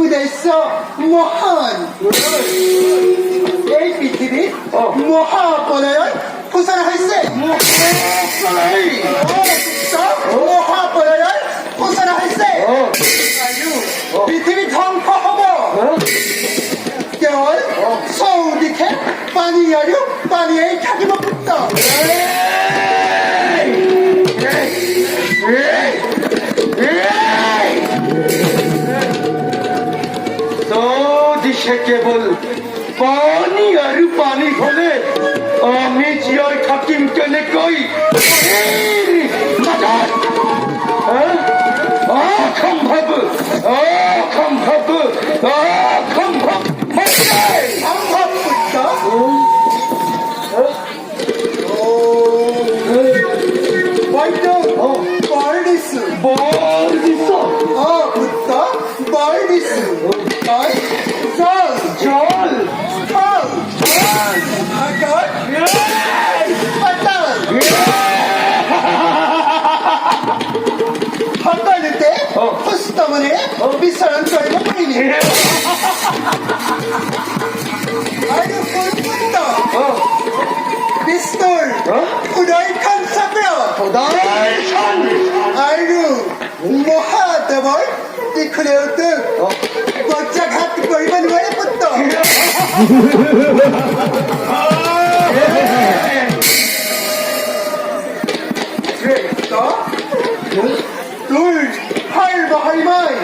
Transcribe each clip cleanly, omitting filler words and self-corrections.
উদ্দেশ্য মহান এই পৃথিৱীত মহাপ্ৰলয়ত সূচনা হৈছে মহাপ্ৰলয়ত সূচনা হৈছে আৰু পৃথিৱী ধ্বংস হ'ব কেৱল চৌদিশে পানী আৰু পানীয়েই থাকিব পুত্ৰ কেবল পানী আৰু পানী হলে আমি জীয়াই থাকিম কেনেকৈ অসম্ভৱ অসম্ভৱ অসম্ভৱ সম্ভৱ পুত্ৰ বৰ দিছো পুত্ৰ বৰ দিছো তই জল জল স্থল আকাশ পাতাল সকলোতে সুস্থ মনেৰে বিচৰণ কৰিব পাৰিবি আৰু পুত্ৰ বিষ্ণুৰ উদয়খন চক্ৰ আৰু মহাদেৱৰ ত্ৰিশূলেওতো বজ্ৰাঘাত কৰিব নোৱাৰে পুত্ৰ তোৰ হাৰ বহাই মই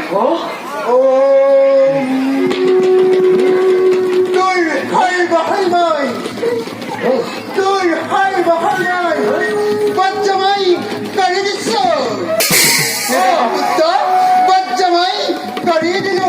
তোৰ হাৰ বহাই মই তোৰ হাৰ বহাই মই বজ্ৰমাই কৰি দিছো পুত্ৰ বজ্ৰমাই কৰি দিলো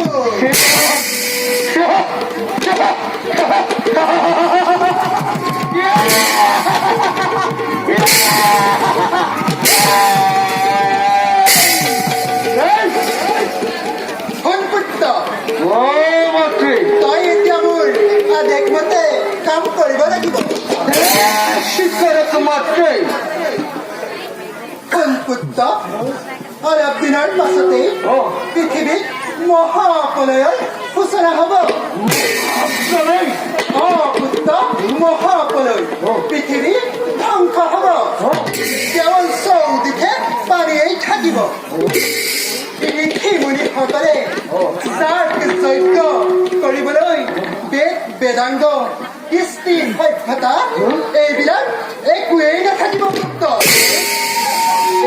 তই এতিয়া মোৰ আদেশ মতে কাম কৰিব লাগিব পুত্ৰ অলপ দিনৰ পাছতে পৃথিৱীত মহাপ্ৰলয়ৰ সূচনা হ'ব পুত্ৰ মহাপ্ৰলয় পৃথিৱী ধ্বংস হ'ব কেৱল চৌদিশে পানীয়েই থাকিব ঋষি মুনিসকলে যাগ যজ্ঞ কৰিবলৈ বেদ বেদাংগ কৃষ্টি সভ্যতা এইবিলাক একোৱেই নাথাকিব পুত্ৰ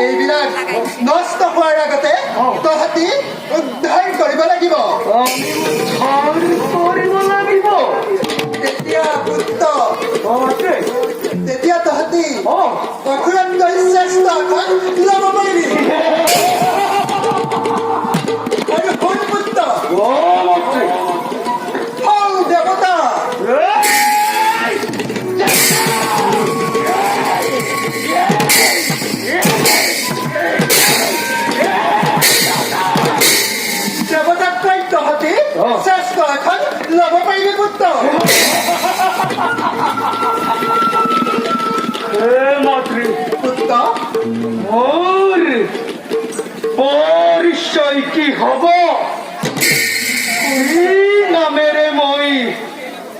এইবিলাক নষ্ট হোৱাৰ আগতে তহঁতি উদ্ধাৰ কৰিব লাগিব তেতিয়া পুত্ৰ তেতিয়া তহঁতি অসুৰতকৈ শ্ৰেষ্ঠ এখন ল'ব পাৰিবি আৰু শুন পুত্ৰ দেৱতা দেৱতাতকৈ তহঁতি শ্ৰেষ্ঠ এখন ল'ব পাৰিবি পুত্ৰ পুত্ৰ মোৰ পৰিচয় কি হব ই নামেৰে মই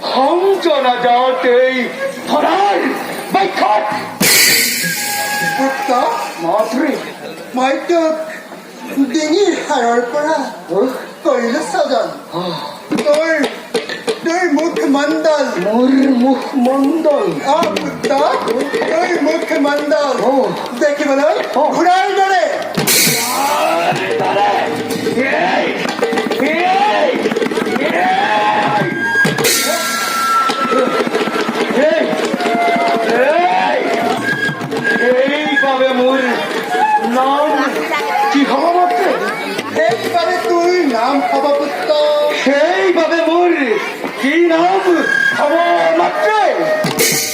সংজনা যাওঁতেই ধৰাৰ বাইকত পুত্ৰ মাতৃ মই তোক ডিঙিৰ হাড়ৰ পৰা কৰিলো স্বজন তোৰ মুখমণ্ডল মোৰ মুখমণ্ডল পুত্ৰ তোৰ মুখমণ্ডল অ। দেখিবলৈ অ। ঘোঁৰাৰ দৰে এইভাবে মোৰ নাম কি হব মাত্ৰে সেইবাবে তোৰ নাম হব পুত্ৰ সেইভাবে মোৰ কি নাম হব মাত্ৰে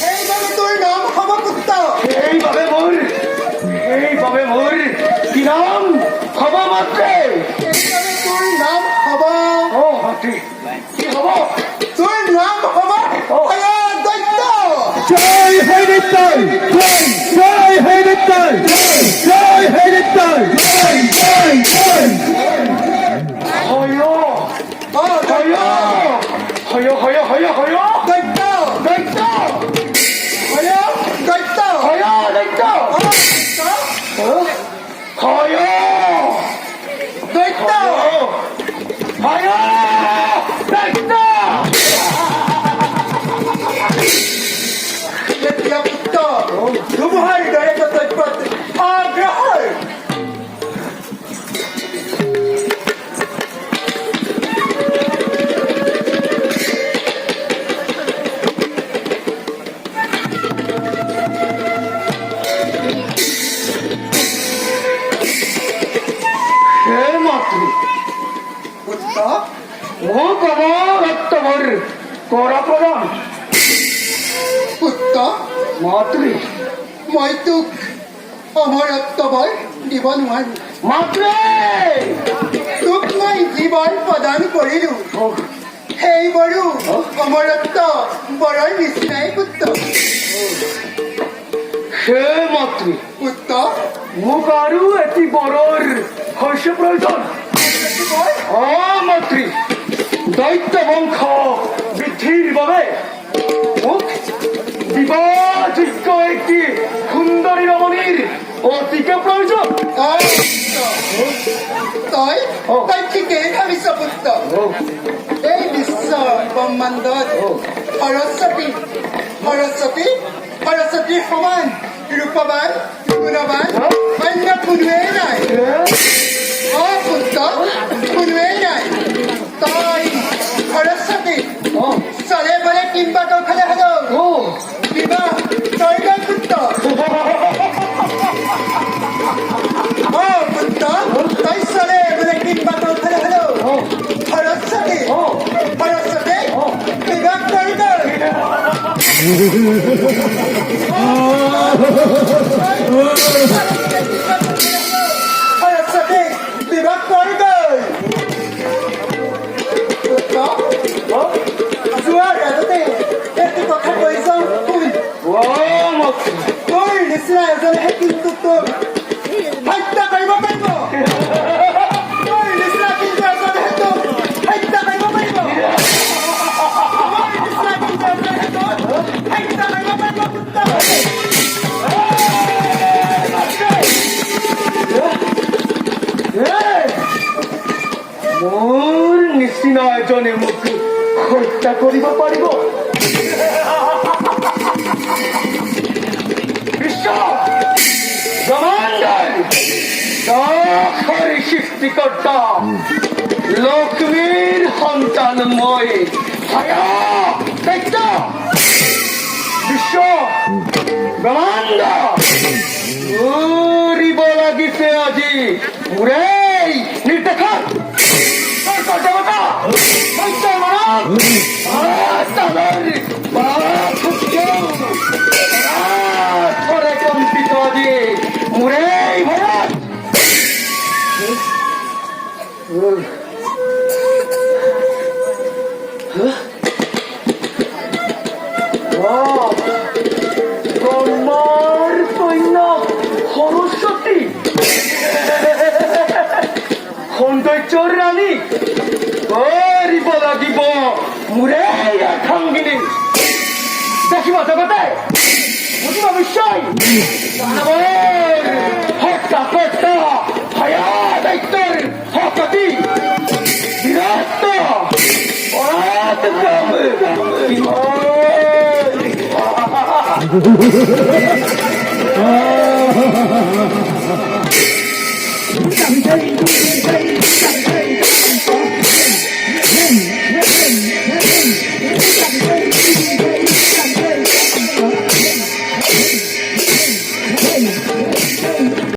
সেইবাবে তোৰ নাম হব পুত্ৰ সেইভাবে মোৰ কি নাম হব মাত্ৰে সেইবাবে তোৰ নাম হব অ মাতৃ কি হব তোৰ নাম হব অ। দৈত্য জয় হে নিতাই জয় হে নিতাই জয় হে নিতাই হয় হয় দৈত্য দৈত্য দৈত্য হয় দৈত্য হয় দৈত্য হয় দৈত্য এতিয়া পুত্ৰ ধুমুহাৰ দৰে কৰ্তব্যত আগ্ৰহৰ হে মাতৃ পুত্ৰ মোক অমৰত্বৰ কৰা প্ৰদান পুত্ৰ মাতৃ মই তোক অমৰত্ব বল দিব নোৱাৰো মাতৃ তোক মই জীৱন প্ৰদান কৰিলো সেইবোৰো অমৰত্ব বৰৰ নিচিনাই পুত্ৰ হে মাতৃ পুত্ৰ মোক আৰু এটি বৰৰ হৈছে প্ৰয়োজন অ মাতৃ দৈত্য বংশ বৃদ্ধিৰ বাবে মোক বিবাহযোগ্য এটি সুন্দৰী ৰমণীৰ অতিকে প্ৰয়োজন তই অ। তই ঠিকেই ভাবিছ পুত্ৰ এই বিশ্ব ব্ৰহ্মাণ্ডত সৰস্বতীৰ সমান ৰূপৱান গুণৱান অন্য কোনোৱেই নাই পুত্ৰ কোনোৱেই নাই তই সৰস্বতী চলে বলে কিম্বা কৌশলে হলেও বিবাহ তই পুত্ৰ পুত্ৰ তই চলে বলে কিম্বা কৌশলে হলেও সৰস্বতী বিবাহ তই সৰস্বতী বিবাহ তই যোৱাৰ আগতে এটি কথা কৈ যাওঁ শুন তোৰ নিচিনা এজনেহে কিন্তু তোক হত্যা কৰিব পাৰিব তোৰ নিচিনা কিন্তু এজনেহে তোক হত্যা কৰিব পাৰিব তোৰ নিচিনা কিন্তু এজনেহে তোক হত্যা কৰিব পাৰিব পুত্ৰ মোৰ নিচিনা এজনে মোক হত্যা কৰিব পাৰিব বিশ্ব ব্ৰহ্মাণ্ডৰ দশৰ সৃষ্টিকৰ্তা লক্ষ্মীৰ সন্তান মই দৈত্য বিশ্ব ব্ৰহ্মাণ্ড উৰিব লাগিছে আজি মোৰে নিৰ্দেশত দেৱতা দৈত্যৰ মনত কম্পিত আজি মোৰে ভয়ত ব্ৰহ্মাৰ কন্যা সৰস্বতী চোরানি কৰিব লাগিব মোৰে ইয়াৰ খাংগিনি দেখিব জগতে বুজিব নিশ্চয় দানৱৰ হত্যা কৰ্তা ভয়া দায়িত্বৰ শক্তি বিৰাট পৰাক্ৰম কিহৰ